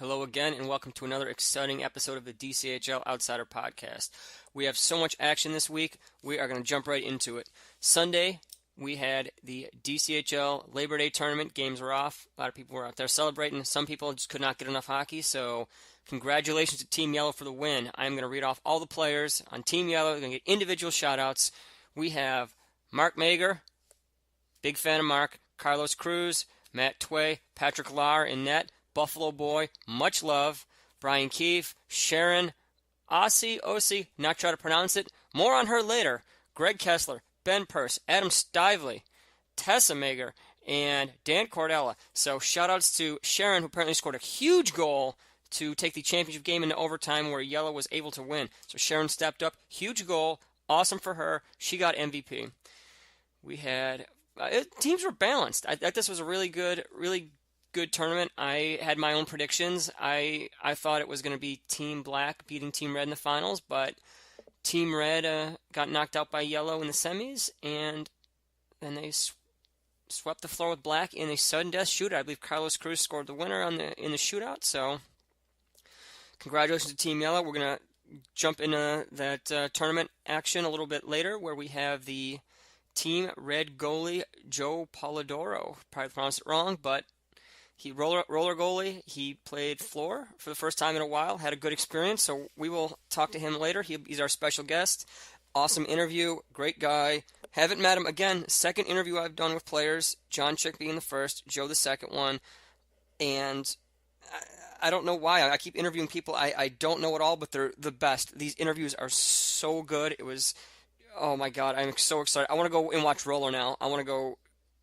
Hello again, and welcome to another exciting episode of the DCHL Outsider Podcast. We have so much action this week, we are going to jump right into it. Sunday, we had the DCHL Labor Day Tournament. Games were off. A lot of people were out there celebrating. Some people just could not get enough hockey, so congratulations to Team Yellow for the win. I'm going to read off all the players on Team Yellow. We're going to get individual shout-outs. We have Mark Mager, big fan of Mark, Carlos Cruz, Matt Tway, Patrick Lahr in net, Buffalo Boy, much love, Brian Keefe, Sharon, Ossie, not try to pronounce it, more on her later, Greg Kessler, Ben Purse, Adam Stively, Tessa Mager, and Dan Cordella. So shout-outs to Sharon, who apparently scored a huge goal to take the championship game into overtime where Yellow was able to win. So Sharon stepped up, huge goal, awesome for her. She got MVP. We had teams were balanced. I thought this was a really good tournament. I had my own predictions. I thought it was going to be Team Black beating Team Red in the finals, but Team Red got knocked out by Yellow in the semis, and then they swept the floor with Black in a sudden death shootout. I believe Carlos Cruz scored the winner in the shootout. So congratulations to Team Yellow. We're going to jump into that tournament action a little bit later, where we have the Team Red goalie Joe Polidoro. Probably pronounced it wrong, but he roller goalie. He played floor for the first time in a while. Had a good experience, so we will talk to him later. He's our special guest. Awesome interview. Great guy. Haven't met him. Again, second interview I've done with players. John Chick being the first, Joe the second one. And I don't know why. I keep interviewing people I don't know at all, but they're the best. These interviews are so good. It was, oh my God, I'm so excited. I want to go and watch Roller now. I want to go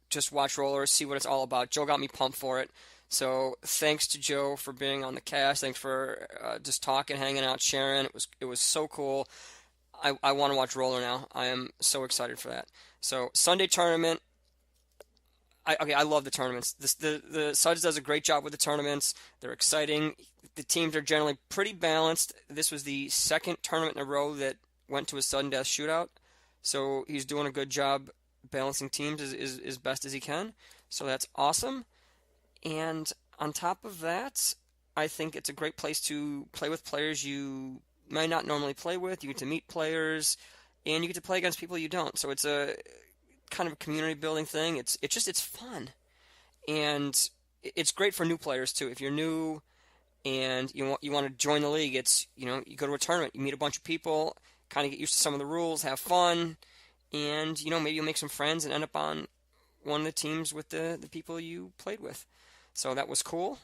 just watch Roller, see what it's all about. Joe got me pumped for it. So thanks to Joe for being on the cast. Thanks for just talking, hanging out, sharing. It was so cool. I want to watch Roller now. I am so excited for that. So Sunday tournament. I love the tournaments. The Suds does a great job with the tournaments. They're exciting. The teams are generally pretty balanced. This was the second tournament in a row that went to a sudden death shootout. So he's doing a good job balancing teams as best as he can. So that's awesome. And on top of that, I think it's a great place to play with players you might not normally play with. You get to meet players, and you get to play against people you don't. So it's a kind of a community building thing. It's fun. And it's great for new players too. If you're new and you want to join the league, it's, you go to a tournament, you meet a bunch of people, kind of get used to some of the rules, have fun. And, maybe you'll make some friends and end up on one of the teams with the people you played with. So that was cool.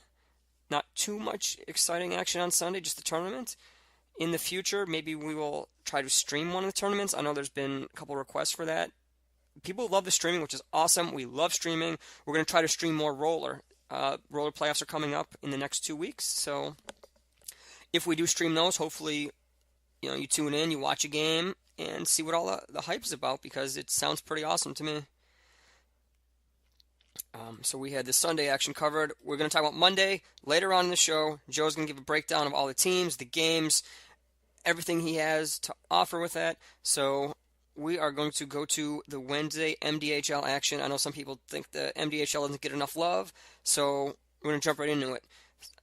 Not too much exciting action on Sunday, just the tournament. In the future, maybe we will try to stream one of the tournaments. I know there's been a couple requests for that. People love the streaming, which is awesome. We love streaming. We're going to try to stream more Roller. Roller playoffs are coming up in the next 2 weeks. So if we do stream those, hopefully, you tune in, you watch a game, and see what all the hype is about, because it sounds pretty awesome to me. So we had the Sunday action covered. We're going to talk about Monday later on in the show. Joe's going to give a breakdown of all the teams, the games, everything he has to offer with that. So we are going to go to the Wednesday MDHL action. I know some people think the MDHL doesn't get enough love, so we're going to jump right into it.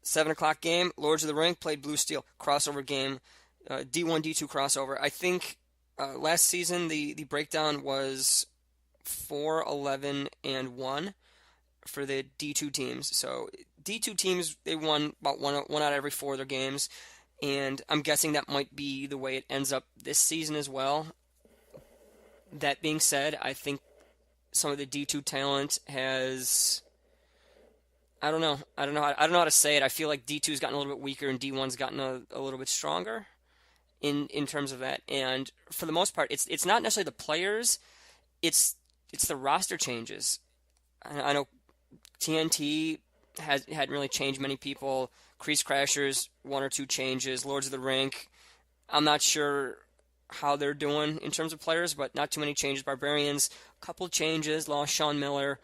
7 o'clock game, Lords of the Rink played Blue Steel, crossover game, D1, D2 crossover. I think last season the breakdown was 4-11 and 1 for the D2 teams. So D2 teams, they won about one out of every 4 of their games, and I'm guessing that might be the way it ends up this season as well. That being said, I think some of the D2 talent has, I don't know how to say it. I feel like D2's gotten a little bit weaker and D1's gotten a little bit stronger in terms of that. And for the most part, it's not necessarily the players, it's the roster changes. I know TNT hadn't really changed many people. Crease Crashers, 1 or 2 changes. Lords of the Rink, I'm not sure how they're doing in terms of players, but not too many changes. Barbarians, a couple changes, lost Sean Miller,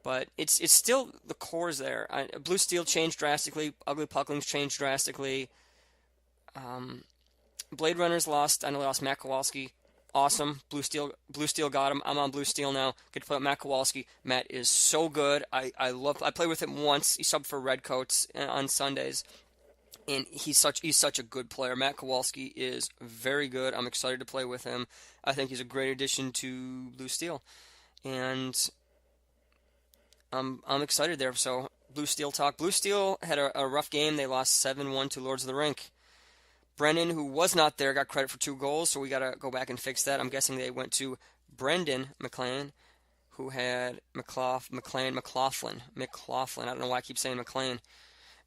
but it's still the core's there. Blue Steel changed drastically. Ugly Pucklings changed drastically. Blade Runners lost. I know they lost Matt Kowalski. awesome. Blue Steel got him. I'm on Blue Steel now. Get to play with Matt Kowalski. Matt is so good. I played with him once. He subbed for Redcoats on Sundays, and he's such a good player. Matt Kowalski is very good. I'm excited to play with him. I think he's a great addition to Blue Steel, and I'm excited there. So Blue Steel talk. Blue Steel had a rough game. They lost 7-1 to Lords of the Rink. Brendan, who was not there, got credit for 2 goals, so we got to go back and fix that. I'm guessing they went to Brendan McLean, who had McLaughlin. I don't know why I keep saying McLean.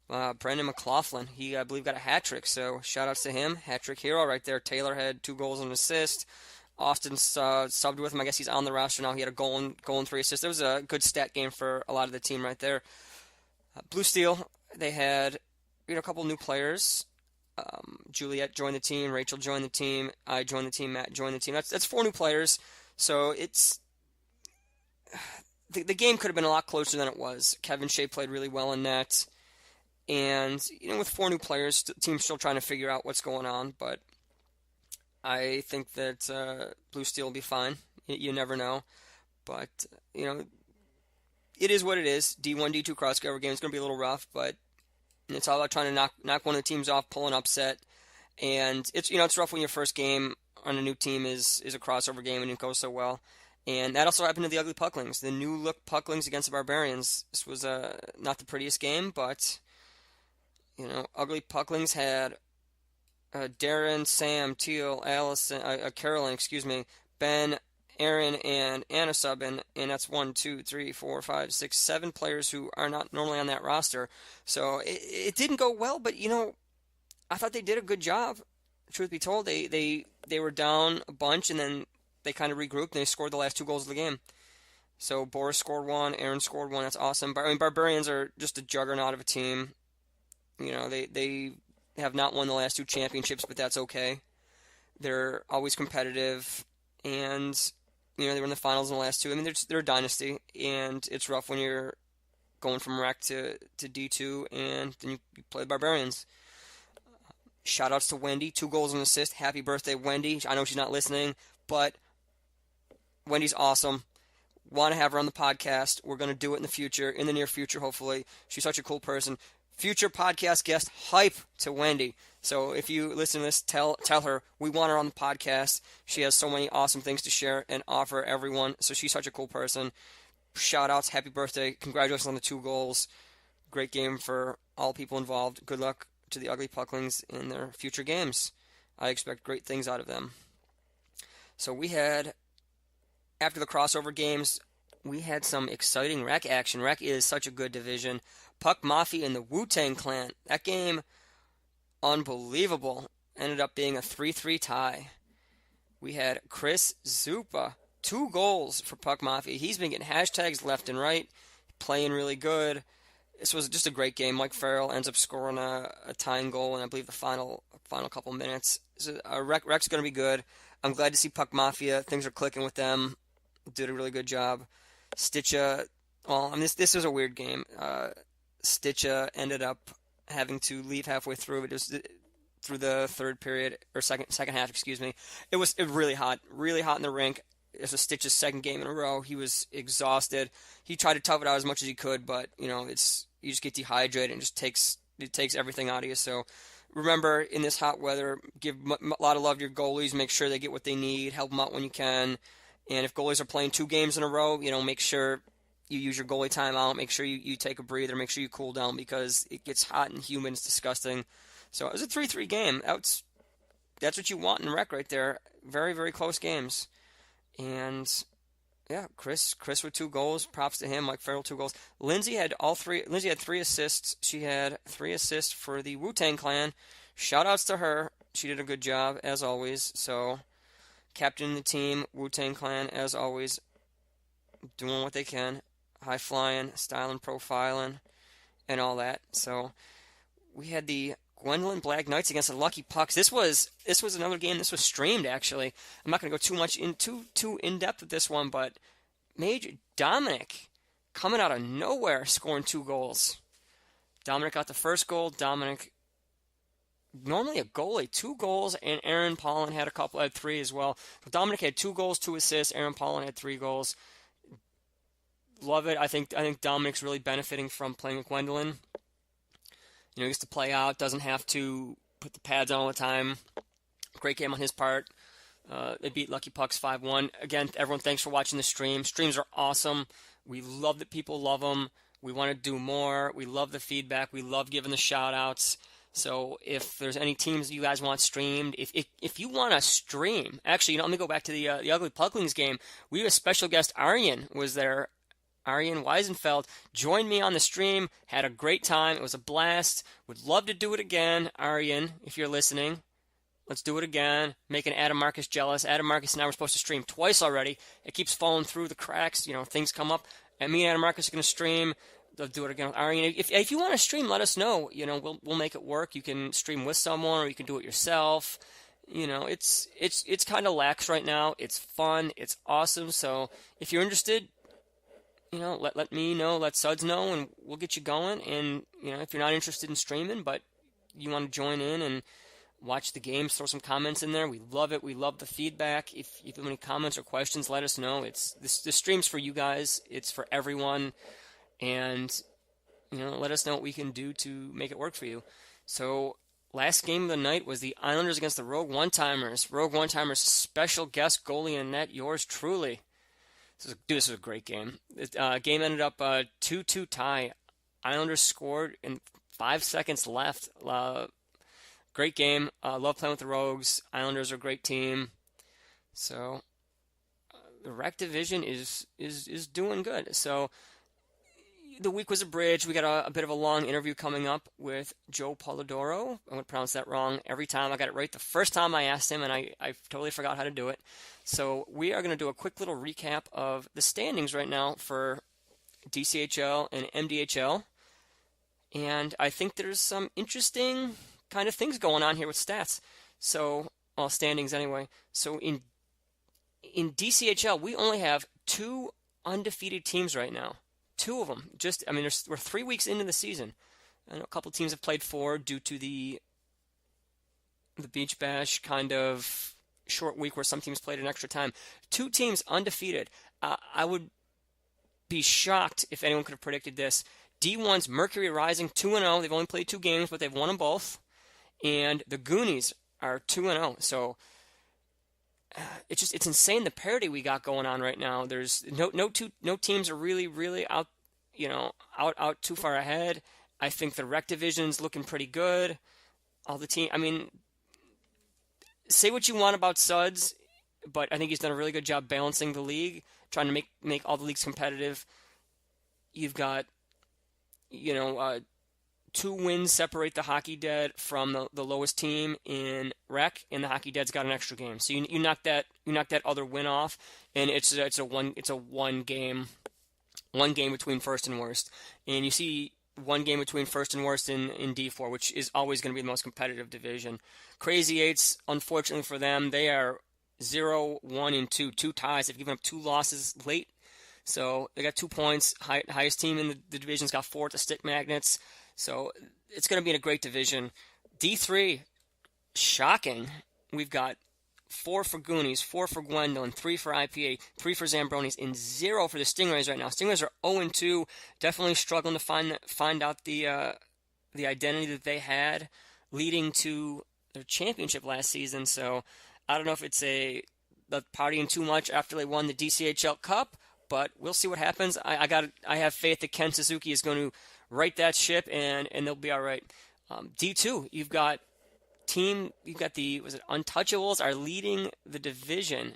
Brendan McLaughlin, he, I believe, got a hat trick, so shout-outs to him. Hat trick hero right there. Taylor had 2 goals and an assist. Austin subbed with him. I guess he's on the roster now. He had a goal and 3 assists. It was a good stat game for a lot of the team right there. Blue Steel, they had a couple new players. Juliet joined the team, Rachel joined the team, I joined the team, Matt joined the team. That's 4 new players, so it's the game could have been a lot closer than it was. Kevin Shea played really well in net, and with 4 new players, the team's still trying to figure out what's going on. But I think that Blue Steel will be fine. You never know, but it is what it is. D1, D2 cross-cover game is going to be a little rough, but it's all about trying to knock one of the teams off, pull an upset, and it's rough when your first game on a new team is a crossover game and it goes so well. And that also happened to the Ugly Pucklings, the new look Pucklings against the Barbarians. This was not the prettiest game, but Ugly Pucklings had Darren, Sam, Teal, Allison, Carolyn, Ben, Aaron, and Anna subbing, and that's 1, 2, 3, 4, 5, 6, 7 players who are not normally on that roster. So it didn't go well, but I thought they did a good job. Truth be told, they were down a bunch, and then they kind of regrouped and they scored the last 2 goals of the game. So Boris scored 1, Aaron scored 1. That's awesome. Barbarians are just a juggernaut of a team. They have not won the last 2 championships, but that's okay. They're always competitive, and they were in the finals in the last 2. I mean, they're a dynasty, and it's rough when you're going from rec to D2, and then you play the Barbarians. Shout-outs to Wendy, 2 goals and an assist. Happy birthday, Wendy. I know she's not listening, but Wendy's awesome. Want to have her on the podcast. We're going to do it in the near future, hopefully. She's such a cool person. Future podcast guest, hype to Wendy. So if you listen to this, tell her we want her on the podcast. She has so many awesome things to share and offer everyone. So she's such a cool person. Shout outs, happy birthday, congratulations on the 2 goals. Great game for all people involved. Good luck to the Ugly Pucklings in their future games. I expect great things out of them. So we had, after the crossover games, we had some exciting rec action. Rec is such a good division. Puck Mafia and the Wu-Tang Clan. That game, unbelievable. Ended up being a 3-3 tie. We had Chris Zupa, 2 goals for Puck Mafia. He's been getting hashtags left and right, playing really good. This was just a great game. Mike Farrell ends up scoring a tying goal in, I believe, the final couple minutes. So, Rec's going to be good. I'm glad to see Puck Mafia. Things are clicking with them. Did a really good job. Stitcha, this was a weird game. Stitcha ended up having to leave halfway through. It was through the third period, or second half, It was really hot in the rink. It was Stitch's second game in a row. He was exhausted. He tried to tough it out as much as he could, but you just get dehydrated and it takes everything out of you. So remember, in this hot weather, give a lot of love to your goalies. Make sure they get what they need. Help them out when you can. And if goalies are playing 2 games in a row, make sure you use your goalie timeout. Make sure you take a breather. Make sure you cool down because it gets hot and humid. It's disgusting. So it was a 3-3 game. That's what you want in rec right there. Very, very close games. And yeah, Chris with 2 goals. Props to him. Mike Farrell, 2 goals. Lindsay had 3 assists. She had 3 assists for the Wu-Tang Clan. Shout outs to her. She did a good job as always. So captain the team, Wu-Tang Clan, as always, doing what they can. High flying, styling, profiling, and all that. So we had the Gwendolyn Black Knights against the Lucky Pucks. This was another game. This was streamed, actually. I'm not going to go too in depth with this one, but Major Dominic coming out of nowhere, scoring 2 goals. Dominic got the first goal. Dominic normally a goalie, 2 goals, and Aaron Paulin had 3 as well. Dominic had 2 goals, 2 assists. Aaron Paulin had 3 goals. Love it. I think Dominic's really benefiting from playing with Gwendolyn. He gets to play out, doesn't have to put the pads on all the time. Great game on his part. They beat Lucky Pucks 5-1. Again, everyone, thanks for watching the stream. Streams are awesome. We love that people love them. We want to do more. We love the feedback. We love giving the shout-outs. So if there's any teams that you guys want streamed, if you want to stream, actually, let me go back to the Ugly Pucklings game. We have a special guest, Aryan, was there. Aryan Weisenfeld joined me on the stream, had a great time. It was a blast. Would love to do it again. Aryan, if you're listening, let's do it again. Making Adam Marcus jealous. Adam Marcus and I were supposed to stream twice already. It keeps falling through the cracks. Things come up. And me and Adam Marcus are going to stream. They'll do it again with Aryan. If you want to stream, let us know. We'll make it work. You can stream with someone, or you can do it yourself. It's kind of lax right now. It's fun. It's awesome. So if you're interested, let me know, let Suds know, and we'll get you going. And, if you're not interested in streaming, but you want to join in and watch the games, throw some comments in there. We love it. We love the feedback. If you have any comments or questions, let us know. The stream's for you guys. It's for everyone. And, let us know what we can do to make it work for you. So, last game of the night was the Islanders against the Rogue One-Timers. Rogue One-Timers special guest goalie in net, yours truly. This was a great game. Game ended up 2-2 tie. Islanders scored in 5 seconds left. Great game. Love playing with the Rogues. Islanders are a great team. So the Rec division is doing good. So the week was abridged. We got a bit of a long interview coming up with Joe Polidoro. I'm going to pronounce that wrong every time. I got it right the first time I asked him, and I totally forgot how to do it. So we are going to do a quick little recap of the standings right now for DCHL and MDHL. And I think there's some interesting kind of things going on here with stats. So, standings anyway. So in DCHL, we only have 2 undefeated teams right now. 2 of them. We're 3 weeks into the season. I know a couple teams have played 4 due to the Beach Bash kind of short week where some teams played an extra time. 2 teams undefeated. I would be shocked if anyone could have predicted this. D1's Mercury Rising 2-0. They've only played 2 games, but they've won them both. And the Goonies are 2-0. So it's insane the parity we got going on right now. There's no teams are really out too far ahead. I think the Rec division's looking pretty good. All the team. Say what you want about Suds, but I think he's done a really good job balancing the league, trying to make all the leagues competitive. You've got, 2 wins separate the Hockey Dead from the lowest team in Rec, and the Hockey Dead's got an extra game. So you knock that other win off, and it's a one game between first and worst, and you see 1 game between first and worst in D4, which is always going to be the most competitive division. Crazy Eights, unfortunately for them, they are 0-1-2, 2 ties. They've given up 2 losses late, so they got 2 points. Highest team in the division's got 4 at the Stick Magnets, so it's going to be in a great division. D3, shocking. We've got 4 for Goonies, 4 for Gwendolyn, 3 for IPA, 3 for Zambronis, and 0 for the Stingrays right now. Stingrays are 0-2, definitely struggling to find out the identity that they had leading to their championship last season. So I don't know if it's the partying too much after they won the DCHL Cup, but we'll see what happens. I have faith that Ken Suzuki is going to right that ship, and they'll be all right. D2, you've got the Untouchables are leading the division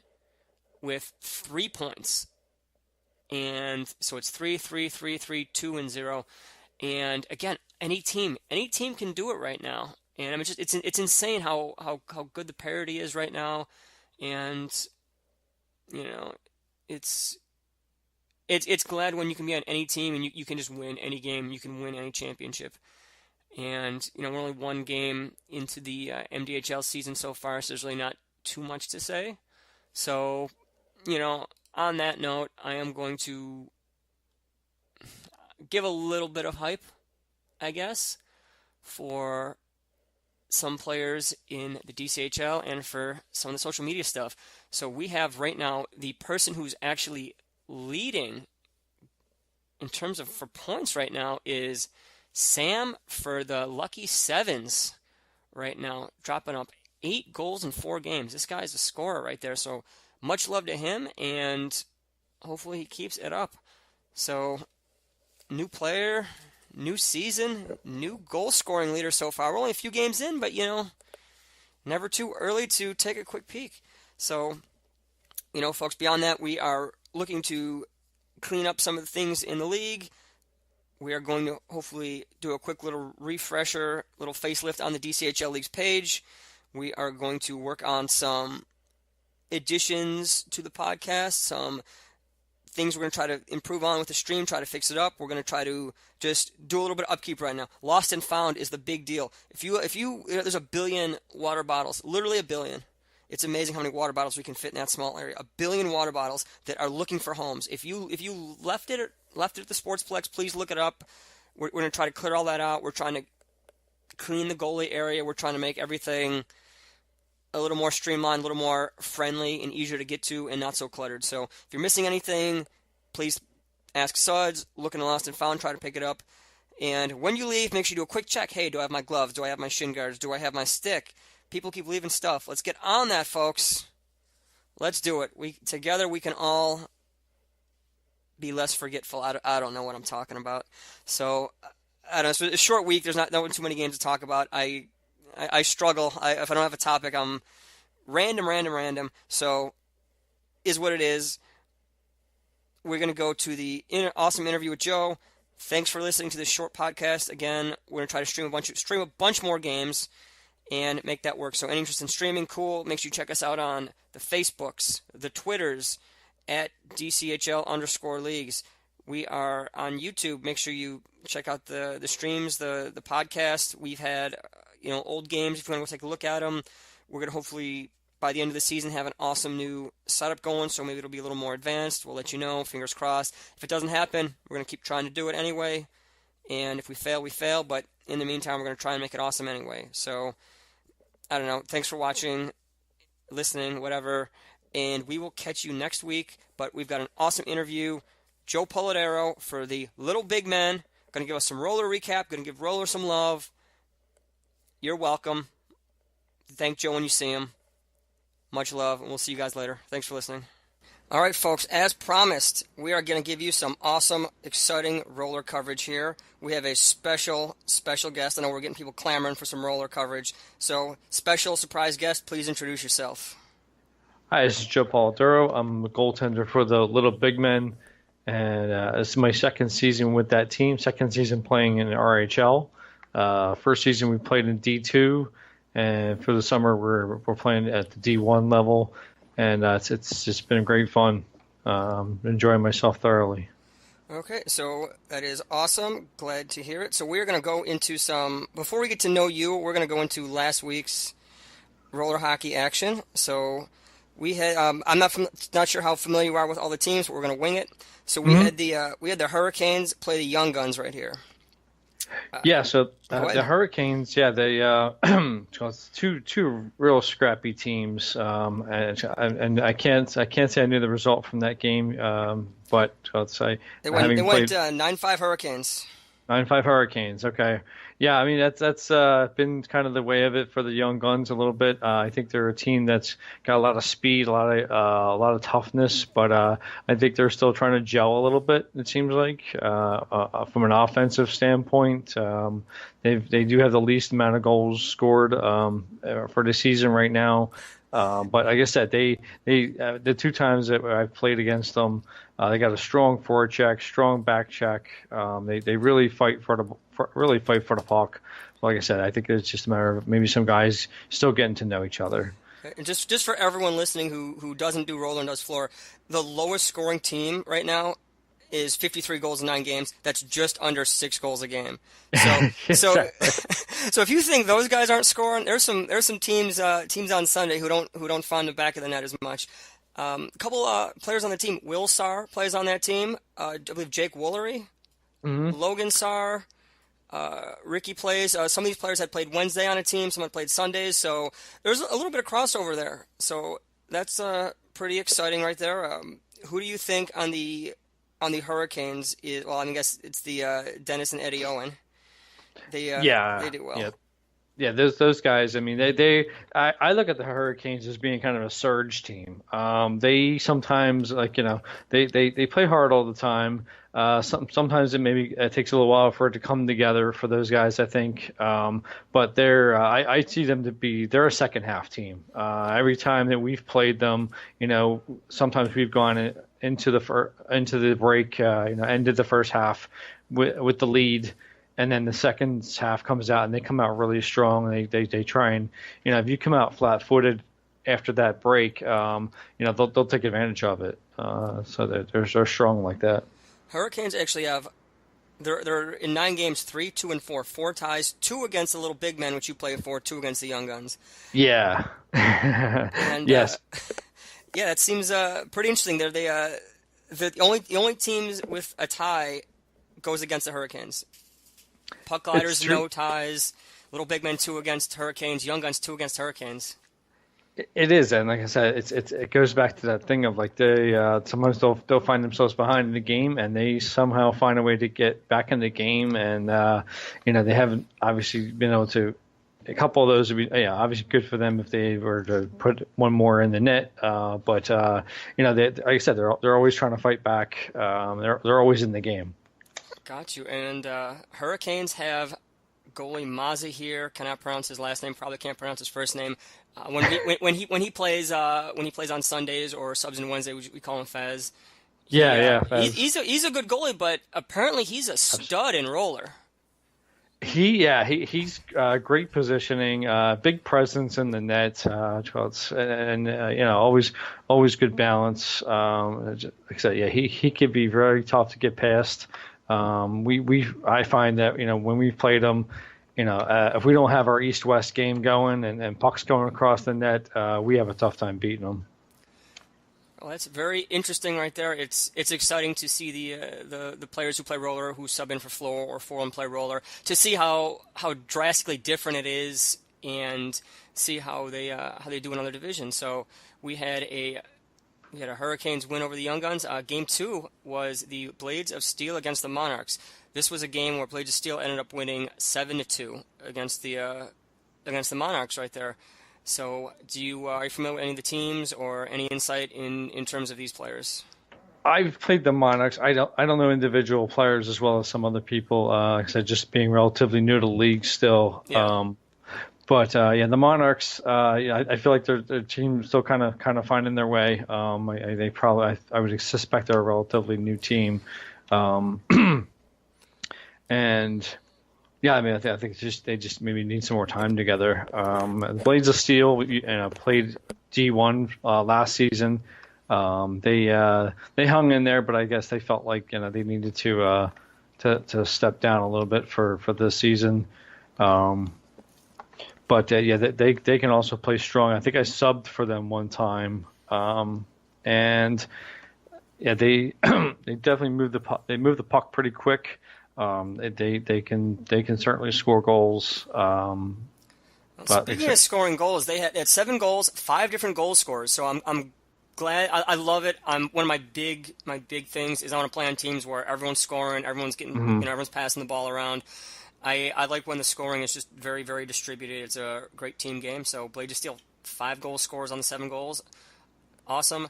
with 3 points, and so it's 3-3-3-3, 2-0, and again, any team can do it right now, and it's insane how good the parity is right now, and it's glad when you can be on any team and you can just win any game, you can win any championship. And, we're only 1 game into the MDHL season so far, so there's really not too much to say. So, on that note, I am going to give a little bit of hype, I guess, for some players in the DCHL and for some of the social media stuff. So we have right now the person who's actually leading in terms of for points right now is Sam for the Lucky Sevens right now, dropping up 8 goals in 4 games. This guy's a scorer right there, so much love to him, and hopefully he keeps it up. So, new player, new season, new goal-scoring leader so far. We're only a few games in, but, never too early to take a quick peek. So, folks, beyond that, we are looking to clean up some of the things in the league. We are going to hopefully do a quick little refresher, little facelift on the DCHL League's page. We are going to work on some additions to the podcast, some things we're going to try to improve on with the stream, try to fix it up. We're going to try to just do a little bit of upkeep right now. Lost and found is the big deal. There's a billion water bottles, literally a billion. It's amazing how many water bottles we can fit in that small area. A billion water bottles that are looking for homes. If you left it at the Sportsplex, please look it up. We're going to try to clear all that out. We're trying to clean the goalie area. We're trying to make everything a little more streamlined, a little more friendly and easier to get to and not so cluttered. So if you're missing anything, please ask Suds. Look in the Lost and Found, try to pick it up. And when you leave, make sure you do a quick check. Hey, do I have my gloves? Do I have my shin guards? Do I have my stick? People keep leaving stuff. Let's get on that, folks. Let's do it. Together we can all be less forgetful. I don't know what I'm talking about. So, I don't know. It's a short week. There's not too many games to talk about. I struggle. If I don't have a topic, I'm random. So, is what it is. We're going to go to the awesome interview with Joe. Thanks for listening to this short podcast. Again, we're going to try to stream a bunch more games and make that work. So any interest in streaming, cool. Make sure you check us out on the Facebooks, the Twitters, at DCHL_leagues. We are on YouTube. Make sure you check out the streams, the podcast. We've had old games if you want to go take a look at them. We're going to hopefully, by the end of the season, have an awesome new setup going, so maybe it'll be a little more advanced. We'll let you know. Fingers crossed. If it doesn't happen, we're going to keep trying to do it anyway. And if we fail, we fail. But in the meantime, we're going to try and make it awesome anyway. So, I don't know. Thanks for watching, listening, whatever. And we will catch you next week. But we've got an awesome interview. Joe Polidoro for the Little Big Men. Going to give us some roller recap. Going to give Roller some love. You're welcome. Thank Joe when you see him. Much love, and we'll see you guys later. Thanks for listening. All right, folks, as promised, we are going to give you some awesome, exciting roller coverage here. We have a special guest. I know we're getting people clamoring for some roller coverage. So, special surprise guest, please introduce yourself. Hi, this is Joe Polidoro. I'm the goaltender for the Little Big Men, and this is my second season with that team, second season playing in the RHL. First season we played in D2, and for the summer we're playing at the D1 level, and it's just been great fun. Enjoying myself thoroughly. Okay, so that is awesome. Glad to hear it. So we're going to go into before we get to know you, we're going to go into last week's roller hockey action. So we had, I'm not sure how familiar you are with all the teams, but we're going to wing it. So we had the Hurricanes play the Young Guns right here. So the Hurricanes, they two real scrappy teams, and I can't say I knew the result from that game, but I'll say they went 9-5 Hurricanes. 9-5 Hurricanes. Okay. Yeah, I mean that's been kind of the way of it for the Young Guns a little bit. I think they're a team that's got a lot of speed, a lot of toughness, but I think they're still trying to gel a little bit. It seems like from an offensive standpoint, they do have the least amount of goals scored for the season right now. But like I said, they the two times that I've played against them, they got a strong forecheck, strong back check. They really fight for the puck. Like I said, I think it's just a matter of maybe some guys still getting to know each other. And just for everyone listening who doesn't do roller and does floor, the lowest scoring team right now is 53 goals in 9 games. That's just under 6 goals a game. So if you think those guys aren't scoring, there's some teams on Sunday who don't find the back of the net as much. A couple players on the team. Will Sarr plays on that team. I believe Jake Woolery, Logan Sarr, Ricky plays. Some of these players had played Wednesday on a team, some had played Sundays, so there's a little bit of crossover there. So that's pretty exciting right there. Who do you think on the Hurricanes is? Well, I guess it's the Dennis and Eddie Owen. They Yeah, do well. yeah, yeah. Those guys. I mean, I look at the Hurricanes as being kind of a surge team. They sometimes they play hard all the time. Sometimes it takes a little while for it to come together for those guys, I think. But I see them to be they're a second half team. Every time that we've played them, sometimes we've gone into the break, ended the first half with the lead, and then the second half comes out and they come out really strong. They try and if you come out flat-footed after that break, they'll take advantage of it. So they're strong like that. Hurricanes actually have they're in 9 games, 3, 2, and 4, 4 ties, 2 against the little big men, which you play for, 2 against the young guns. Yeah. And Yes. yeah, that seems pretty interesting. The only teams with a tie goes against the Hurricanes. Puck gliders, no ties. Little big men 2 against Hurricanes. Young guns 2 against Hurricanes. It is, and like I said, it goes back to that thing of like they sometimes they'll find themselves behind in the game, and they somehow find a way to get back in the game, and they haven't obviously been able to. A couple of those would be obviously good for them if they were to put one more in the net, but like I said, they're always trying to fight back. They're always in the game. Got you. And Hurricanes have goalie Mazza here. Cannot pronounce his last name. Probably can't pronounce his first name. When he plays on Sundays or subs in Wednesday, we call him Fez. Fez. He's a good goalie, but apparently he's a stud in roller. He's great positioning, big presence in the net, and always good balance. Like I said, he could be very tough to get past. I find that when we've played him, if we don't have our east-west game going and pucks going across the net, we have a tough time beating them. Well, that's very interesting right there. It's exciting to see the players who play roller, who sub in for floor or for and play roller, to see how drastically different it is, and see how they do in other divisions. So we had a Hurricanes win over the Young Guns. Game 2 was the Blades of Steel against the Monarchs. This was a game where Blades of Steel ended up winning 7-2 against the Monarchs right there. So, are you familiar with any of the teams or any insight in terms of these players? I've played the Monarchs. I don't know individual players as well as some other people. Like I said, just being relatively new to the league still. Yeah. But the Monarchs. I feel like their team still kind of finding their way. I would suspect they're a relatively new team. And. Yeah, I mean, I think they just maybe need some more time together. The Blades of Steel, played D1 last season. They hung in there, but I guess they felt like they needed to step down a little bit for this season. But they can also play strong. I think I subbed for them one time, and they definitely moved the puck. They moved the puck pretty quick. They can certainly score goals. Speaking of scoring goals, they had 7 goals, 5 different goal scorers. So I'm glad. I love it. One of my big things is I want to play on teams where everyone's scoring, everyone's getting, everyone's passing the ball around. I like when the scoring is just very, very distributed. It's a great team game. So Blades of Steel, 5 goal scorers on the 7 goals. Awesome.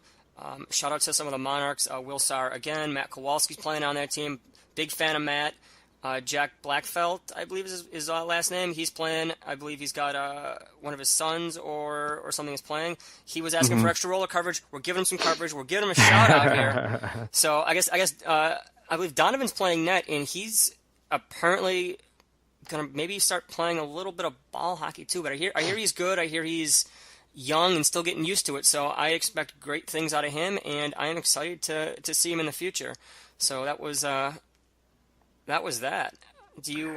Shout out to some of the Monarchs. Will Sauer again. Matt Kowalski's playing on that team. Big fan of Matt. Jack Blackfelt, I believe is his last name. He's playing. I believe he's got one of his sons or something is playing. He was asking for extra roller coverage. We're giving him some coverage. We're giving him a shout out here. So I believe Donovan's playing net, and he's apparently gonna maybe start playing a little bit of ball hockey too. But I hear he's good. I hear he's young and still getting used to it. So I expect great things out of him, and I am excited to see him in the future. So that was that. Do you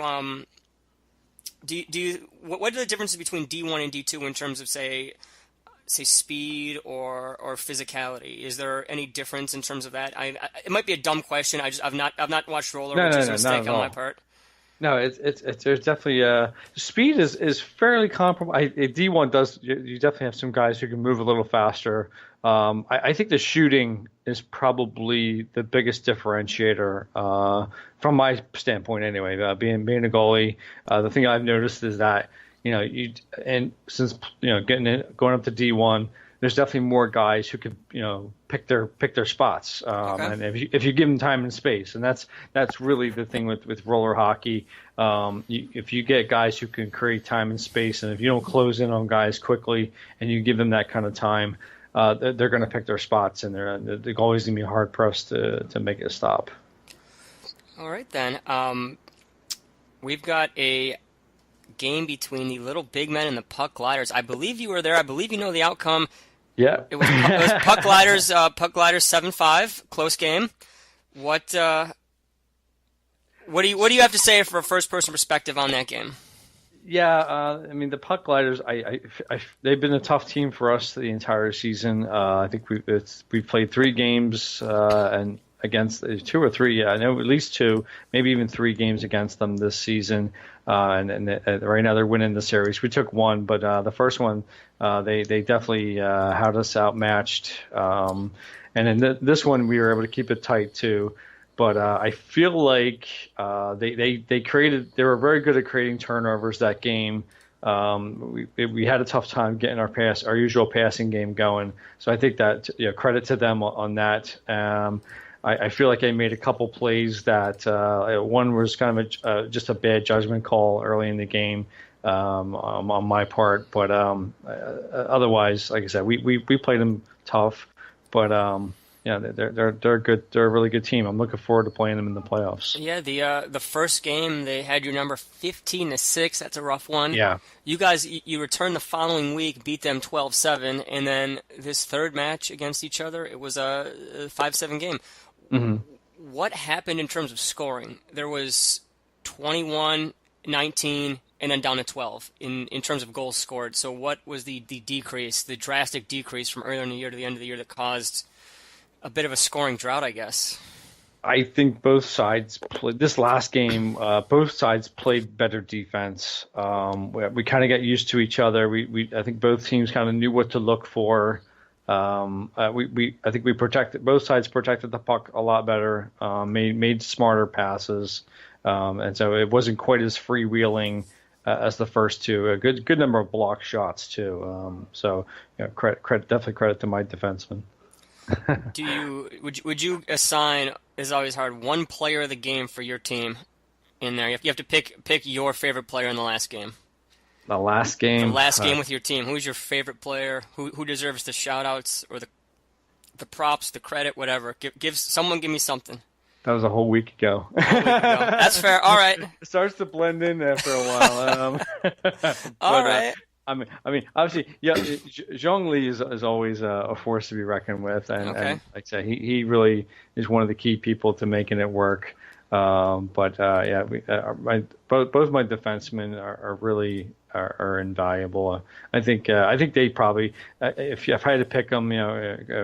what are the differences between D1 and D2 in terms of say speed or physicality? Is there any difference in terms of that? It might be a dumb question. I've not watched roller, which is a mistake on my part. No, it's there's definitely speed is fairly comparable. D1 does you definitely have some guys who can move a little faster. I think the shooting is probably the biggest differentiator from my standpoint anyway. Being a goalie, the thing I've noticed is that and since going up to D1, there's definitely more guys who could pick their spots, Okay. and if you give them time and space, and that's really the thing with roller hockey. If you get guys who can create time and space, and if you don't close in on guys quickly, and you give them that kind of time, they're going to pick their spots, and they're always going to be hard pressed to make it stop. All right, then. We've got a game between the Little Big Men and the Puck Gliders. I believe you were there. I believe you know the outcome. Yeah, it was Puck Gliders 7-5, close game. What do you have to say from a first person perspective on that game? Yeah, I mean the Puck Gliders. They've been a tough team for us the entire season. I think we've played 3 games and against 2 or 3. Yeah, I know at least 2, maybe even 3 games against them this season. And right now they're winning the series. We took 1, but the first one they definitely had us outmatched. And in this one we were able to keep it tight too. But I feel like they were very good at creating turnovers that game. We had a tough time getting our usual passing game going. So I think that credit to them on that. I feel like I made a couple plays that one was kind of just a bad judgment call early in the game on my part. But otherwise, like I said, we played them tough. But they're good. They're a really good team. I'm looking forward to playing them in the playoffs. Yeah, the first game they had your number 15-6. That's a rough one. Yeah. You guys, you returned the following week, beat them 12-7, and then this third match against each other, it was a 5-7 game. Mm-hmm. What happened in terms of scoring? There was 21, 19, and then down to 12 in terms of goals scored. So what was the decrease, the drastic decrease from earlier in the year to the end of the year that caused a bit of a scoring drought, I guess? I think both sides played this last game. Both sides played better defense. We kind of got used to each other. I think both teams kind of knew what to look for. I think both sides protected the puck a lot better. Made smarter passes, and so it wasn't quite as freewheeling as the first 2. A good number of block shots too. Definitely credit to my defensemen. Would you assign, is always hard, one player of the game for your team in there? You have to pick your favorite player in the last game. The last game? The last game with your team. Who's your favorite player? Who deserves the shout-outs or the props, the credit, whatever? Give me something. That was a whole week ago. That's fair. All right. It starts to blend in after a while. All right. I mean, obviously, yeah. Zhong Li is always a force to be reckoned with, and like I said, he really is one of the key people to making it work. Both my defensemen are really invaluable. I think they probably, if I had to pick them,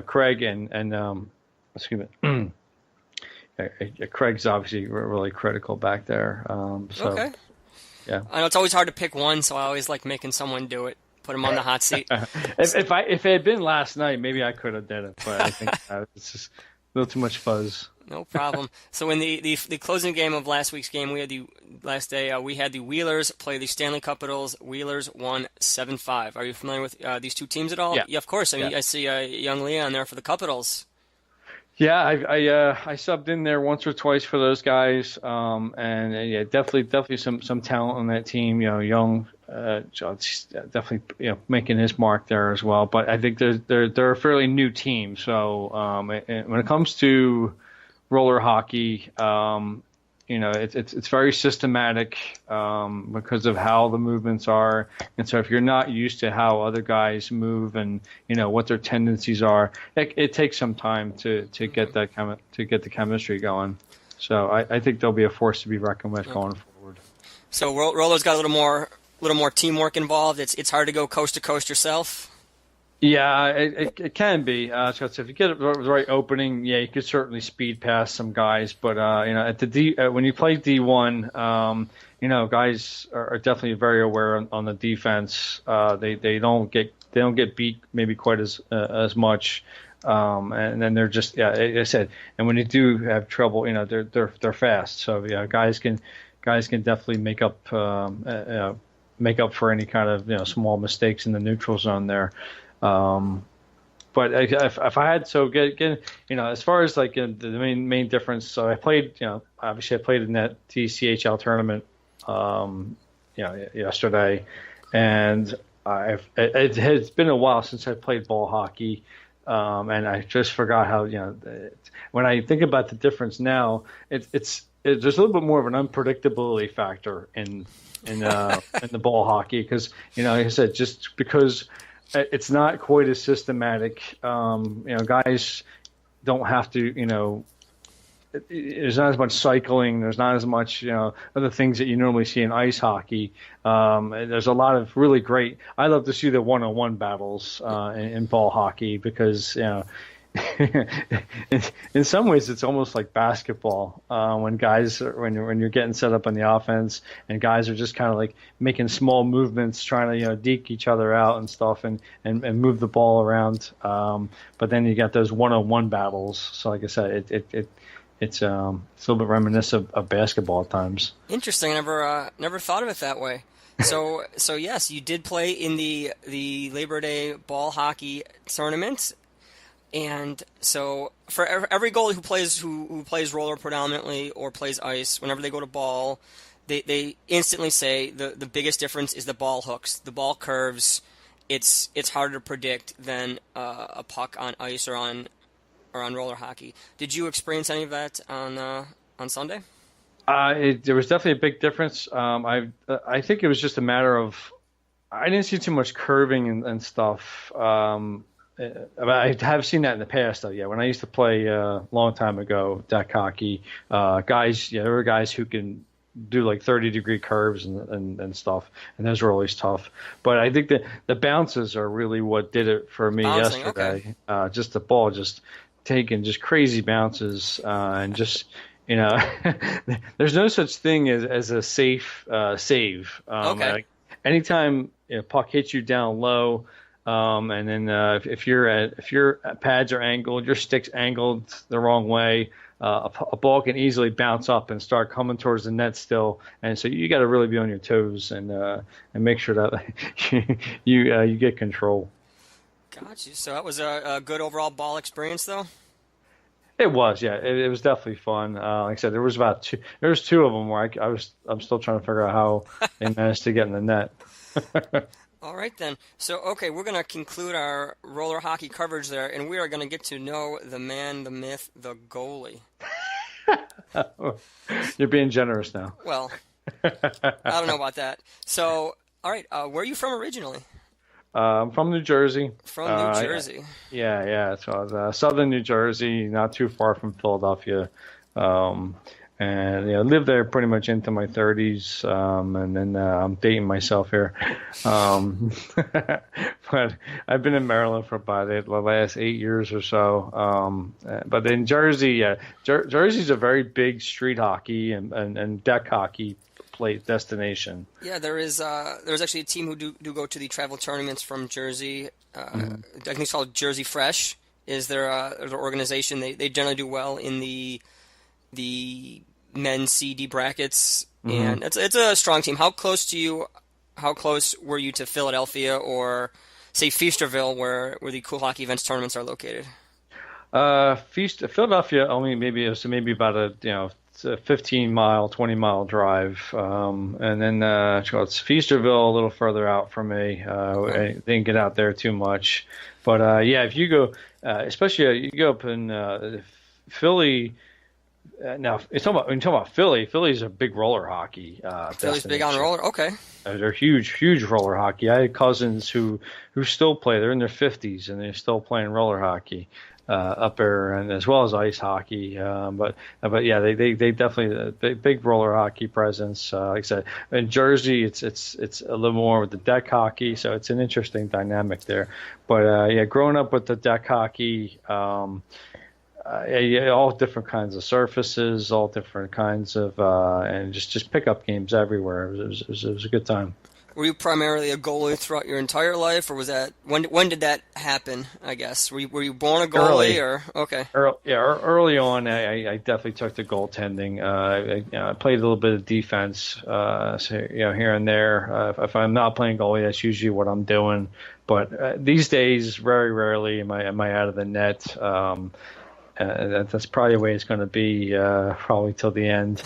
Craig and excuse me, Craig's obviously really critical back there. Okay. Yeah. I know it's always hard to pick one, so I always like making someone do it, put him on the hot seat. If it had been last night, maybe I could have did it, but I think it's just a little too much fuzz. No problem. So in the closing game of last week's game, we had we had the Wheelers play the Stanley Capitals. Wheelers won 7-5. Are you familiar with these two teams at all? Yeah, of course. I mean, I see young Leon there for the Capitals. Yeah, I subbed in there once or twice for those guys, and definitely some talent on that team. Young, definitely making his mark there as well. But I think they're a fairly new team. So when it comes to roller hockey, it's very systematic because of how the movements are, and so if you're not used to how other guys move and what their tendencies are, it takes some time to get the chemistry going. So I think they'll be a force to be reckoned with going forward. So Roller's got a little more teamwork involved. It's hard to go coast to coast yourself. Yeah, it can be. So if you get the right opening, yeah, you could certainly speed past some guys. But at the when you play D1, guys are definitely very aware on the defense. They don't get beat maybe quite as much. And then they're just, yeah, like I said, and when you do have trouble, they're fast. So yeah, guys can definitely make up for any kind of small mistakes in the neutral zone there. Um, but if I had so get as far as like the main difference, so I played, obviously I played in that DCHL tournament, yesterday, and it has been a while since I played ball hockey, and I just forgot how when I think about the difference now, there's a little bit more of an unpredictability factor in the ball hockey because like I said, just because it's not quite as systematic. Guys don't have to, there's not as much cycling. There's not as much, other things that you normally see in ice hockey. There's a lot of really great. I love to see the one-on-one battles in ball hockey because, in some ways, it's almost like basketball when when you're getting set up on the offense and guys are just kind of like making small movements, trying to deke each other out and stuff and move the ball around. But then you got those one-on-one battles. So like I said, it's a little bit reminiscent of basketball at times. Interesting. I never thought of it that way. So yes, you did play in the Labor Day ball hockey tournament. And so, for every goalie who plays roller predominantly or plays ice, whenever they go to ball, they instantly say the biggest difference is the ball hooks, the ball curves. It's harder to predict than a puck on ice or on roller hockey. Did you experience any of that on Sunday? There was definitely a big difference. I think it was just a matter of I didn't see too much curving and stuff. I have seen that in the past, though. Yeah, when I used to play a long time ago, deck hockey, guys, there were guys who can do like 30-degree curves and stuff, and those were always tough. But I think that the bounces are really what did it for me yesterday. Okay. Just the ball just taking just crazy bounces and just. There's no such thing as a safe save. Okay. Anytime puck hits you down low. And then if your pads are angled, your stick's angled the wrong way, a ball can easily bounce up and start coming towards the net still. And so you got to really be on your toes and make sure that you get control. Gotcha. So that was a good overall ball experience, though. It was, yeah. It was definitely fun. Like I said, there was two of them where I'm still trying to figure out how they managed to get in the net. All right, then. So, okay, we're going to conclude our roller hockey coverage there, and we are going to get to know the man, the myth, the goalie. You're being generous now. Well, I don't know about that. So, all right, where are you from originally? I'm from New Jersey. From New Jersey. Yeah. So I was southern New Jersey, not too far from Philadelphia. And lived there pretty much into my 30s, and then I'm dating myself here. But I've been in Maryland for about the last 8 years or so. But in Jersey, Jersey's a very big street hockey and deck hockey play destination. Yeah, there's actually a team who do go to the travel tournaments from Jersey. I think it's called Jersey Fresh. Is their organization? They generally do well in the men's CD brackets, and it's a strong team. How close were you to Philadelphia or say Feasterville, where the cool hockey events tournaments are located? Philadelphia only maybe about a 15-mile, 20-mile drive, and then it's Feasterville a little further out from me. I didn't get out there too much, but if you go, especially you go up in Philly. Now, when you talk about Philly, Philly's a big roller hockey. Philly's big on roller. Okay. They're huge roller hockey. I had cousins who still play. They're in their 50s and they're still playing roller hockey. up there, and as well as ice hockey. But yeah, they definitely big roller hockey presence. Like I said, in Jersey, it's a little more with the deck hockey, so it's an interesting dynamic there. But yeah, growing up with the deck hockey. Yeah, all different kinds of surfaces, all different kinds of, and just pickup games everywhere. It was a good time. Were you primarily a goalie throughout your entire life, or was that when did that happen? I guess were you born a goalie, Early, or okay? early on, I definitely took to goaltending. I played a little bit of defense, so, here and there. If I'm not playing goalie, that's usually what I'm doing. But these days, very rarely am I out of the net. That's probably the way it's going to be probably till the end,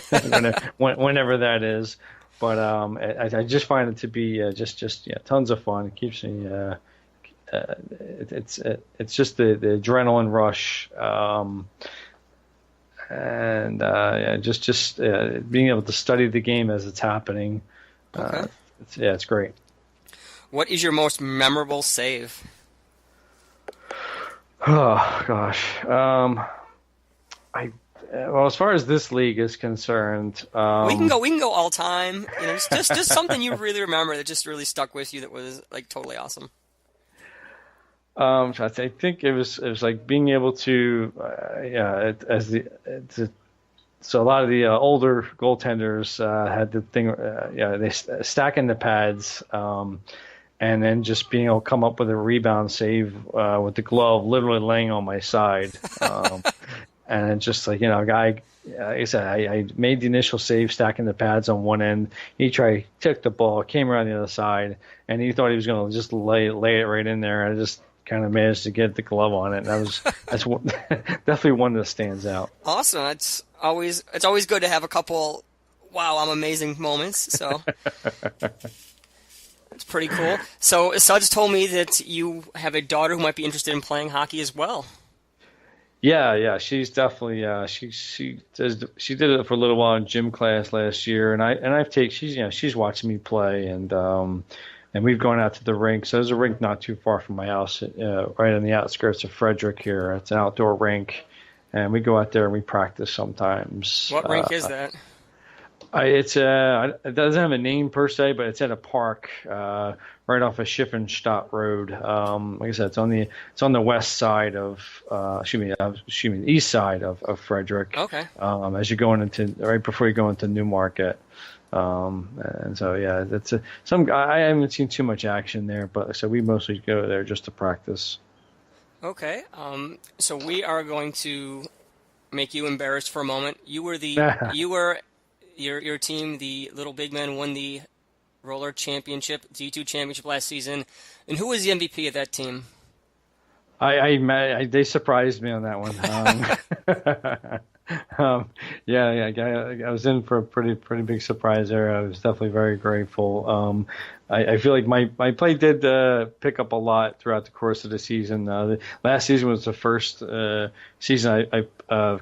whenever that is. But I just find it to be just tons of fun. It keeps me. It's just the adrenaline rush, and yeah, just being able to study the game as it's happening. Okay. It's great. What is your most memorable save? Oh gosh. Well, as far as this league is concerned, We can go all time. Just something you really remember that just really stuck with you that was like totally awesome. So I think it was like being able to, yeah, so a lot of the older goaltenders had the thing, stacking the pads, and then just being able to come up with a rebound save with the glove literally laying on my side. And it's just like, a guy, like I said, I made the initial save stacking the pads on one end. He took the ball, came around the other side, and he thought he was going to just lay it right in there. And I just kind of managed to get the glove on it. And that's definitely one that stands out. Awesome. It's always good to have a couple, wow, I'm amazing moments. So it's pretty cool. So Suds told me that you have a daughter who might be interested in playing hockey as well. Yeah, she's definitely she did it for a little while in gym class last year, and she's watching me play, and we've gone out to the rink. So there's a rink not too far from my house, right on the outskirts of Frederick here. It's an outdoor rink, and we go out there and we practice sometimes. What rink is that? It doesn't have a name per se, but it's at a park right off of Schiffenstadt Road. Like I said, it's on the west side of the east side of Frederick. Okay. As you're going into right before you go into Newmarket. And so yeah, I haven't seen too much action there, but so we mostly go there just to practice. Okay. So we are going to make you embarrassed for a moment. Your team, the Little Big Men, won the roller championship, D2 championship last season. And who was the MVP of that team? They surprised me on that one. I was in for a pretty big surprise there. I was definitely very grateful. I feel like my play did pick up a lot throughout the course of the season. The last season was the first season I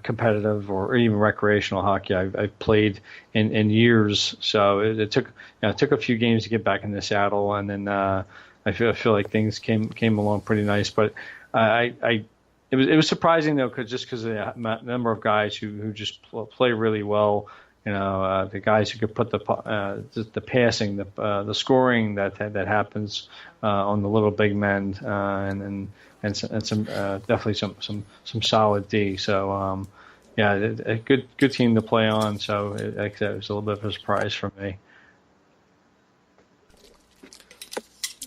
competitive or even recreational hockey I played in years. So it took a few games to get back in the saddle, and then I feel like things came along pretty nice. But it was surprising though, because of the number of guys who just play really well. The guys who could put the passing, the scoring that happens on the Little Big Men, and some definitely some solid D. So a good team to play on. So it was a little bit of a surprise for me.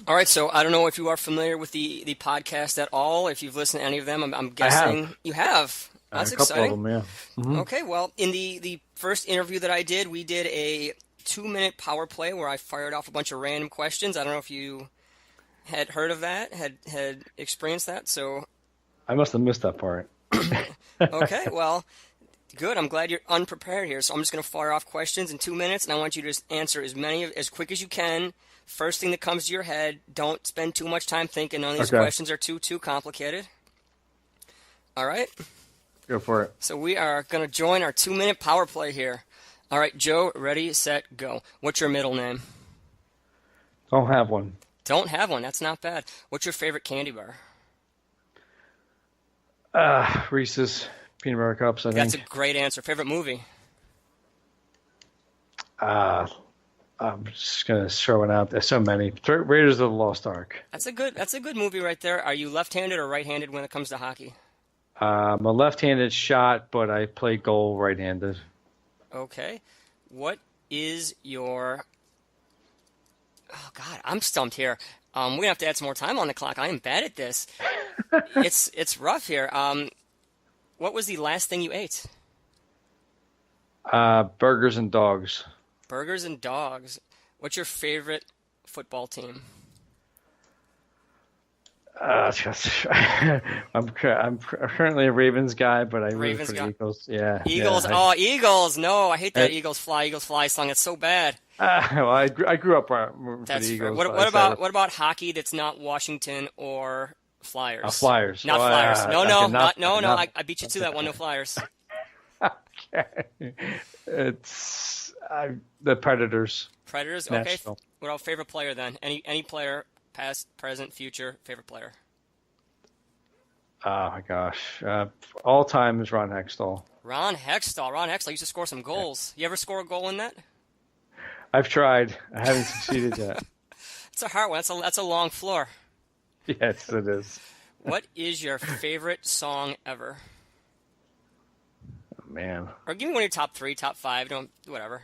All right, so I don't know if you are familiar with the podcast at all. If you've listened to any of them, I'm guessing you have. That's exciting. A couple of them, yeah. Mm-hmm. Okay, well, in the first interview that I did, we did a 2-minute power play where I fired off a bunch of random questions. I don't know if you had heard of that, had experienced that. So I must have missed that part. Okay, well, good. I'm glad you're unprepared here. So I'm just going to fire off questions in 2 minutes, and I want you to just answer as quick as you can. First thing that comes to your head. Don't spend too much time thinking. None of these questions are too complicated. All right? Go for it. So we are going to join our 2-minute power play here. All right, Joe, ready, set, go. What's your middle name? Don't have one. Don't have one. That's not bad. What's your favorite candy bar? Reese's peanut butter cups, I That's a think. great answer. Favorite movie? Uh, I'm just gonna throw it out. There's so many. Raiders of the Lost Ark. That's a good movie right there. Are you left-handed or right-handed when it comes to hockey? I'm a left-handed shot, but I play goal right-handed. Okay. What is your Oh God, I'm stumped here. We're gonna have to add some more time on the clock. I am bad at this. It's rough here. What was the last thing you ate? Burgers and dogs. Burgers and dogs. What's your favorite football team? I'm currently a Ravens guy, but I root Ravens for the got Eagles. Yeah, Eagles. yeah. Oh, Eagles. No, I hate that I, Eagles fly song. It's so bad. well, I grew up rooting for the That's fair. Eagles, What but I what said about what about hockey that's not Washington or Flyers? Flyers. Not Oh, Flyers. No, no, okay, not no, no. not. I beat you to that one. No Flyers. Okay. The Predators, Predators. Okay. Nashville. What about favorite player then? Any player, past, present, future, favorite player? Oh my gosh, all time is Ron Hextall. Ron Hextall. Ron Hextall used to score some goals. You ever score a goal in that? I've tried. I haven't succeeded yet. It's a hard one. That's a long floor. Yes, it is. What is your favorite song ever? Oh, man, Or give me one of your top three, top five. Don't whatever.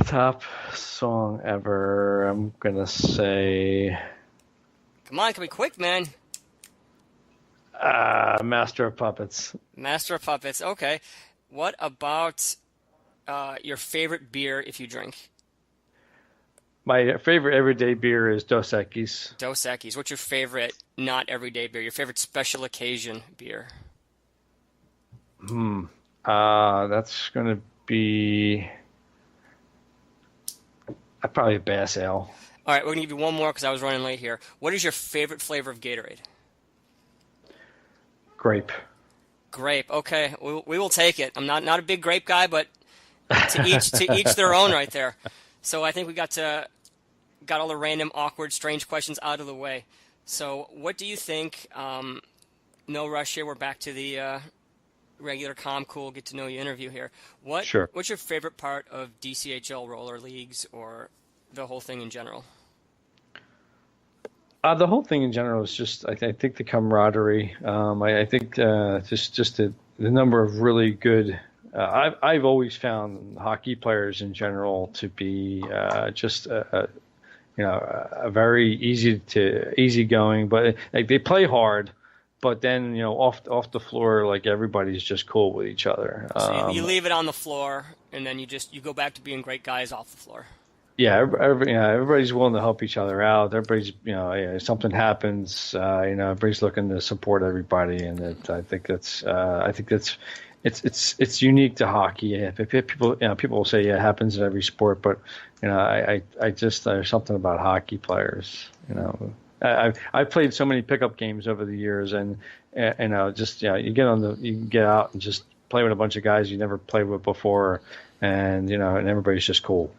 top song ever. I'm gonna say Come on, can be quick, man. Master of Puppets. Master of Puppets. Okay. What about your favorite beer if you drink? My favorite everyday beer is Dos Equis. Dos Equis. What's your favorite not everyday beer? Your favorite special occasion beer? That's gonna be probably a Bass Ale. All right, we're gonna give you one more because I was running late here. What is your favorite flavor of Gatorade? Grape. Grape. Okay, we will take it. I'm not a big grape guy, but to each their own, right there. So I think we got all the random, awkward, strange questions out of the way. So what do you think? No rush here. We're back to the regular, calm, cool, get to know you interview here. Sure. What's your favorite part of DCHL roller leagues or the whole thing in general? The whole thing in general is just, I think the camaraderie. I think just the number of really good. I've always found hockey players in general to be just a very easygoing, but like they play hard. But then off the floor, like everybody's just cool with each other. So you leave it on the floor, and then you go back to being great guys off the floor. Yeah, everybody's willing to help each other out. Everybody's, if something happens, everybody's looking to support everybody, and I think that's it's unique to hockey. If people will say it happens in every sport, but I just there's something about hockey players. I've played so many pickup games over the years, and you can get out and just play with a bunch of guys you never played with before, and and everybody's just cool.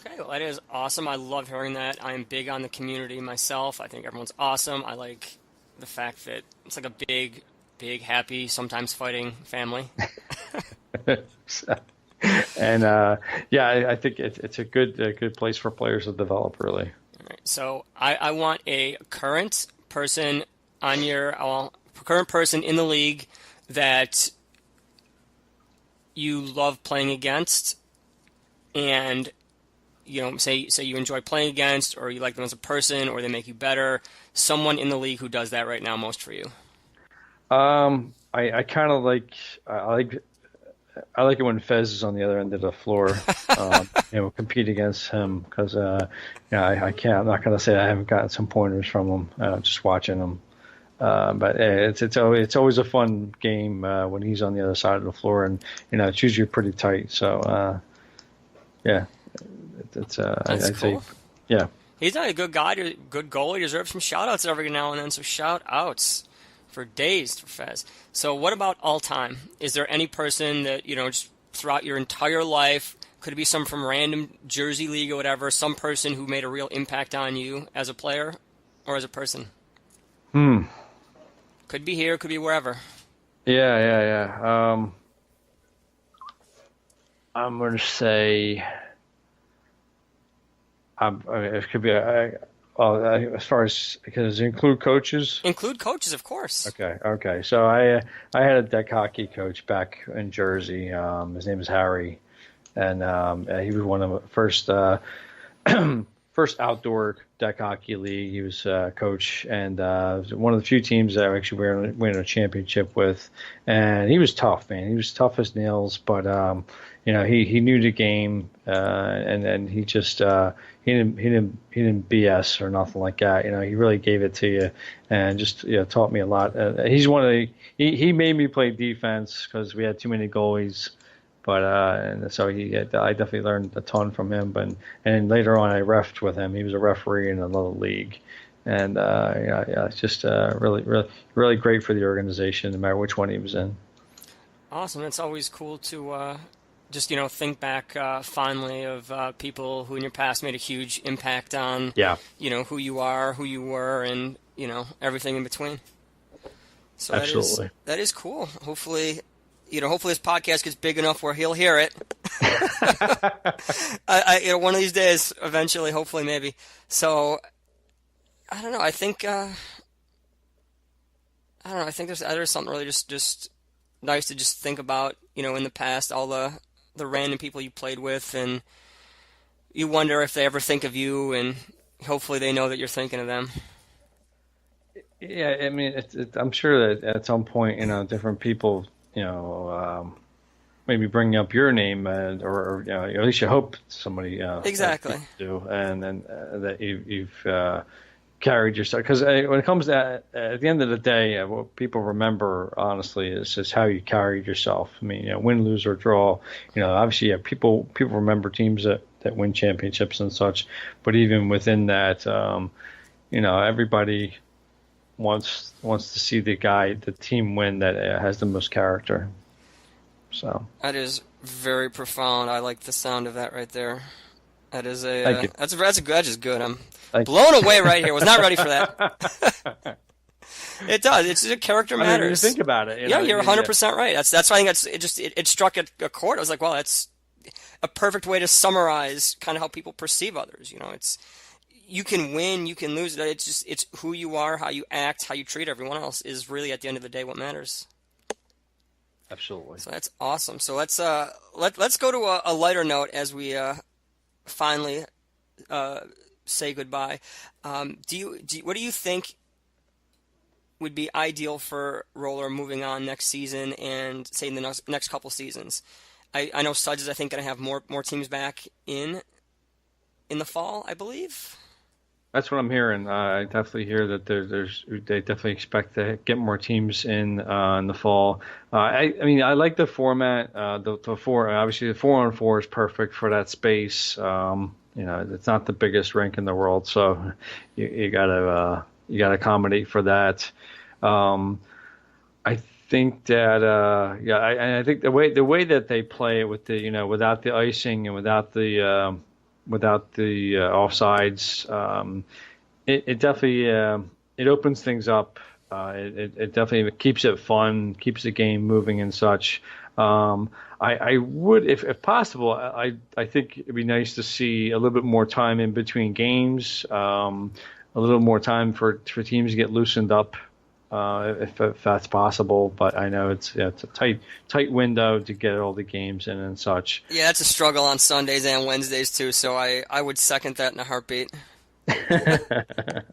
Okay, well, that is awesome. I love hearing that. I'm big on the community myself. I think everyone's awesome. I like the fact that it's like a big, big, happy, sometimes fighting family. And I think it's a good place for players to develop, really. All right, so I want a current person current person in the league that you love playing against, and say you enjoy playing against, or you like them as a person, or they make you better. Someone in the league who does that right now most for you. I kind of like I like it when Fez is on the other end of the floor, compete against him because I can't. I'm not going to say I haven't gotten some pointers from him just watching him. But it's always a fun game when he's on the other side of the floor, and it's usually pretty tight. So yeah. That's I'd cool. say, yeah. He's not a good guy, good goalie. He deserves some shout-outs every now and then. So shout-outs for days for Fez. So what about all time? Is there any person that, just throughout your entire life, could it be some from random Jersey league or whatever, some person who made a real impact on you as a player or as a person? Could be here, could be wherever. Yeah. I'm going to say it could be as far as because include coaches. Include coaches, of course. Okay. So I had a deck hockey coach back in Jersey. His name is Harry, and he was one of the first outdoor deck hockey league. He was coach, and one of the few teams that I actually win a championship with. And he was tough, man. He was tough as nails, but he knew the game, and he just he didn't BS or nothing like that. He really gave it to you, and just taught me a lot. He's one of he made me play defense because we had too many goalies. But and so I definitely learned a ton from him. And later on, I refed with him. He was a referee in another league, and it's just really great for the organization, no matter which one he was in. Awesome. It's always cool to just think back fondly of people who in your past made a huge impact on who you are, who you were, and everything in between. So absolutely, that is cool. Hopefully this podcast gets big enough where he'll hear it. One of these days, eventually, hopefully, maybe. So, I don't know. I think there's something really just nice to just think about. In the past, all the random people you played with, and you wonder if they ever think of you, and hopefully they know that you're thinking of them. Yeah, I mean, I'm sure that at some point, different people. Maybe bring up your name, or at least you hope somebody exactly do, and then that you've carried yourself. Because when it comes to at the end of the day, what people remember honestly is just how you carried yourself. I mean, win, lose, or draw. Obviously, people remember teams that win championships and such. But even within that, everybody wants to see the team win that has the most character. So that is very profound. I like the sound of that right there. That is that's just good. I'm blown away right here. Was not ready for that. It does. It's a character matters. I mean, you think about it. You're 100% right. That's why I think it struck a chord. I was like, well, that's a perfect way to summarize kind of how people perceive others. It's. You can win, you can lose. It's who you are, how you act, how you treat everyone else is really at the end of the day what matters. Absolutely. So that's awesome. So let's go to a lighter note as we finally say goodbye. What do you think would be ideal for Roller moving on next season and say in the next couple seasons? I know Suds is I think going to have more teams back in the fall, I believe. That's what I'm hearing. I definitely hear that they definitely expect to get more teams in the fall. I mean, I like the format. The 4-on-4 is perfect for that space. It's not the biggest rink in the world, so you gotta accommodate for that. I think that I think the way that they play it with the without the icing and without the offsides, it definitely it opens things up. It definitely keeps it fun, keeps the game moving and such. I would, if possible, I think it'd be nice to see a little bit more time in between games, a little more time for teams to get loosened up. If that's possible, but I know it's a tight window to get all the games in and such. Yeah, it's a struggle on Sundays and Wednesdays too. So I would second that in a heartbeat.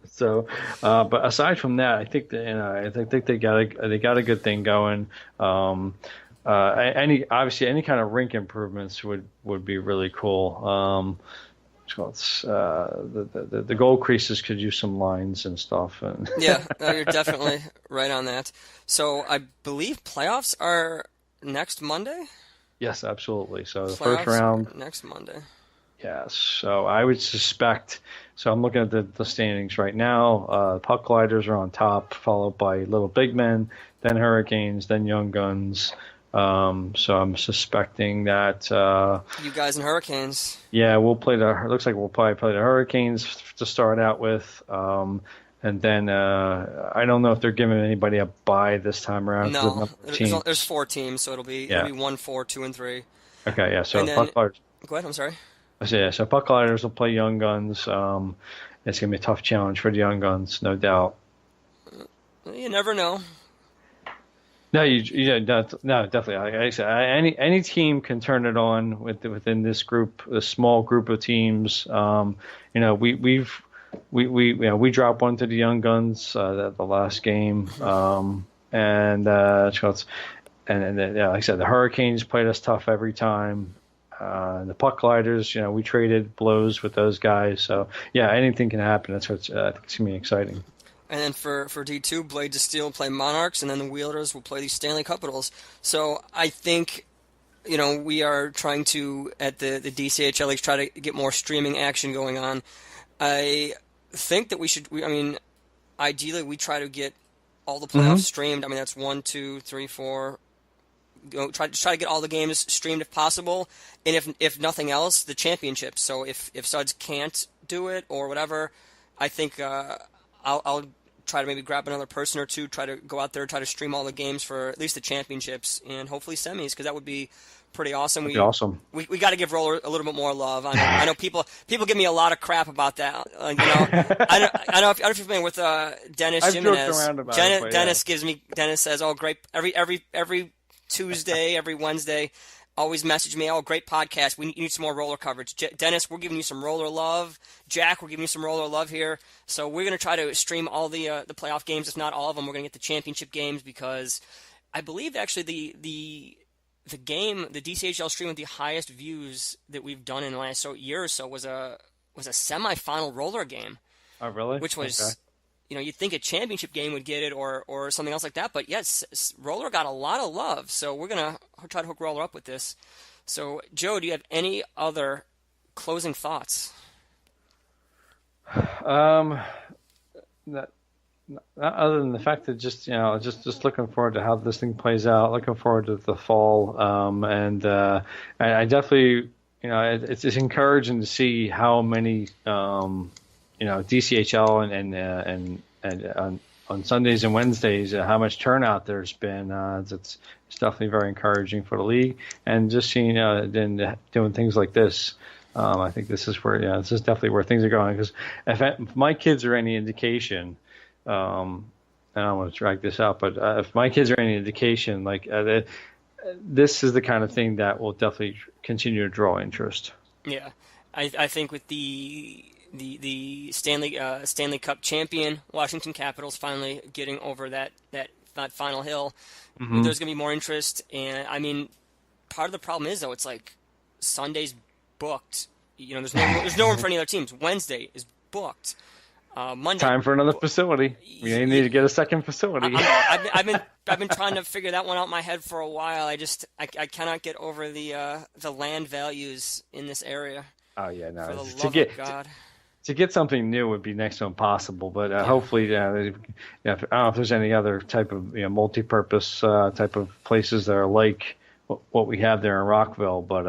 So, but aside from that, I think that, I think they got a good thing going. Any kind of rink improvements would be really cool. The goal creases could use some lines and stuff. Yeah, no, you're definitely right on that. So I believe playoffs are next Monday? Yes, absolutely. So the playoffs first round next Monday. Yes. So I would suspect. So I'm looking at the standings right now. Puck Gliders are on top, followed by Little Big Men, then Hurricanes, then Young Guns. So I'm suspecting that you guys and Hurricanes. Yeah, we'll play looks like we'll probably play the Hurricanes to start out with. And then I don't know if they're giving anybody a bye this time around because of the No, number of teams. there's 4 teams, so it'll be Yeah. 1, 4, 2, and 3. Okay. Yeah. And So then Bucklighters. go ahead. I'm sorry. Yeah. So Bucklighters will play Young Guns. It's gonna be a tough challenge for the Young Guns, no doubt. You never know. No, no, definitely. Like I said, any team can turn it on within this group, a small group of teams. We dropped one to the Young Guns the last game, like I said, the Hurricanes played us tough every time. The Puck Gliders, we traded blows with those guys. So yeah, anything can happen. That's what's I think it's gonna be exciting. And then for D2, Blades of Steel will play Monarchs, and then the Wielders will play the Stanley Capitals. So I think, we are trying to, at the DCHL Leagues, try to get more streaming action going on. I think that ideally we try to get all the playoffs streamed. I mean, that's 1, 2, 3, 4. Try to get all the games streamed if possible, and if nothing else, the championships. So if Suds can't do it or whatever, I think I'll try to maybe grab another person or two, try to go out there, try to stream all the games for at least the championships and hopefully semis, because that would be pretty awesome. Awesome. We got to give Roller a little bit more love. I know people give me a lot of crap about that. I don't know if you're familiar with Dennis I've Jimenez. joked around about it, Dennis says, "Oh, great! Every Tuesday, every Wednesday, always message me. Oh, great podcast. You need some more Roller coverage. Dennis, we're giving you some Roller love. Jack, we're giving you some Roller love here. So we're going to try to stream all the playoff games, if not all of them. We're going to get the championship games, because I believe actually the DCHL stream with the highest views that we've done in the last year or so was a semifinal Roller game. Oh, really? Which was, okay. You'd think a championship game would get it or something else like that. But yes, Roller got a lot of love. So we're going to try to hook Roller up with this. So, Joe, do you have any other closing thoughts? Not other than the fact that just looking forward to how this thing plays out, looking forward to the fall, and I definitely, it's encouraging to see how many, DCHL and on Sundays and Wednesdays, how much turnout there's been. It's definitely very encouraging for the league, and just seeing then doing things like this. I think this is definitely where things are going. Because if my kids are any indication, and I don't want to drag this out, but if my kids are any indication, this is the kind of thing that will definitely continue to draw interest. Yeah, I think with the Stanley Cup champion Washington Capitals finally getting over that final hill, there's going to be more interest. And I mean, part of the problem is, though, it's like Sunday's booked. There's no room for any other teams. Wednesday is booked. Monday. Time for another facility. We need to get a second facility. I've been trying to figure that one out in my head for a while. I cannot get over the land values in this area. Oh yeah, no. For the love of God. To get something new would be next to impossible, but hopefully, I don't know if there's any other type of multi-purpose type of places that are like what we have there in Rockville, but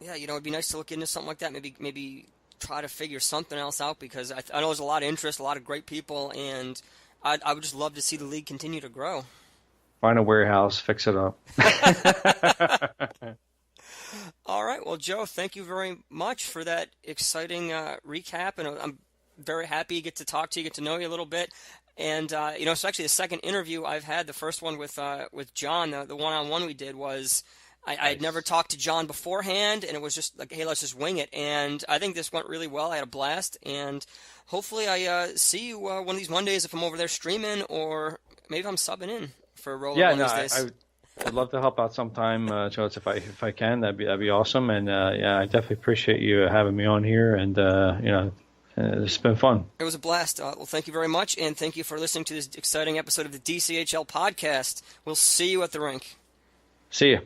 it'd be nice to look into something like that. Maybe try to figure something else out, because I know there's a lot of interest, a lot of great people, and I would just love to see the league continue to grow. Find a warehouse, fix it up. All right. Well, Joe, thank you very much for that exciting recap, and I'm very happy to get to talk to you, get to know you a little bit. And it's actually the second interview I've had. The first one with John, the one-on-one we did was I had never talked to John beforehand, and it was just like, hey, let's just wing it. And I think this went really well. I had a blast, and hopefully I see you one of these Mondays if I'm over there streaming, or maybe if I'm subbing in for a roll one of these days. I'd love to help out sometime, Charles, if I can. That'd be awesome. And I definitely appreciate you having me on here. And it's been fun. It was a blast. Well, thank you very much, and thank you for listening to this exciting episode of the DCHL podcast. We'll see you at the rink. See you.